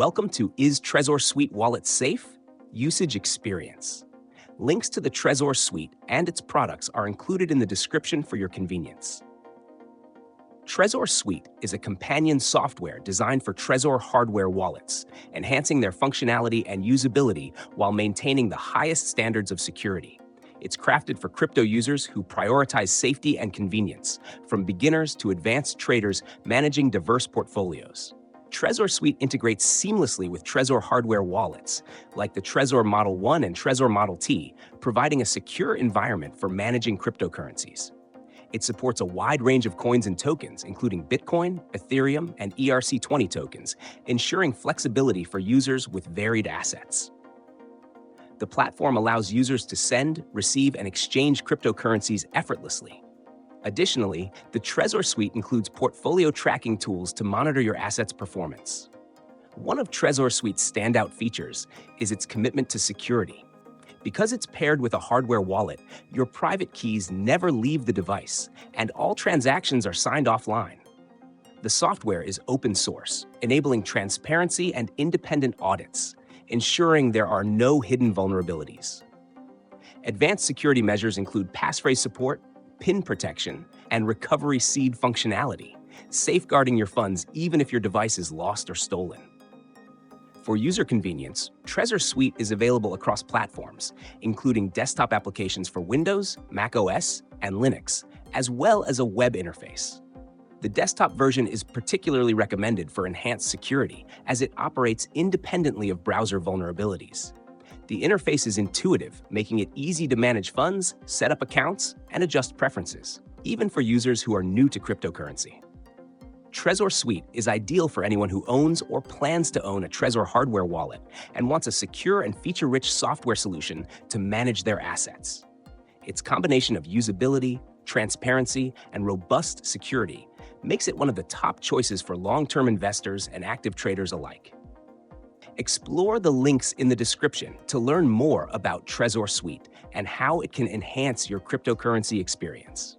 Welcome to Is Trezor Suite Wallet Safe? Usage Experience. Links to the Trezor Suite and its products are included in the description for your convenience. Trezor Suite is a companion software designed for Trezor hardware wallets, enhancing their functionality and usability while maintaining the highest standards of security. It's crafted for crypto users who prioritize safety and convenience, from beginners to advanced traders managing diverse portfolios. Trezor Suite integrates seamlessly with Trezor hardware wallets, like the Trezor Model 1 and Trezor Model T, providing a secure environment for managing cryptocurrencies. It supports a wide range of coins and tokens, including Bitcoin, Ethereum, and ERC20 tokens, ensuring flexibility for users with varied assets. The platform allows users to send, receive, and exchange cryptocurrencies effortlessly. Additionally, the Trezor Suite includes portfolio tracking tools to monitor your assets' performance. One of Trezor Suite's standout features is its commitment to security. Because it's paired with a hardware wallet, your private keys never leave the device, and all transactions are signed offline. The software is open source, enabling transparency and independent audits, ensuring there are no hidden vulnerabilities. Advanced security measures include passphrase support, PIN protection, and recovery seed functionality, safeguarding your funds even if your device is lost or stolen. For user convenience, Trezor Suite is available across platforms, including desktop applications for Windows, Mac OS, and Linux, as well as a web interface. The desktop version is particularly recommended for enhanced security, as it operates independently of browser vulnerabilities. The interface is intuitive, making it easy to manage funds, set up accounts, and adjust preferences, even for users who are new to cryptocurrency. Trezor Suite is ideal for anyone who owns or plans to own a Trezor hardware wallet and wants a secure and feature-rich software solution to manage their assets. Its combination of usability, transparency, and robust security makes it one of the top choices for long-term investors and active traders alike. Explore the links in the description to learn more about Trezor Suite and how it can enhance your cryptocurrency experience.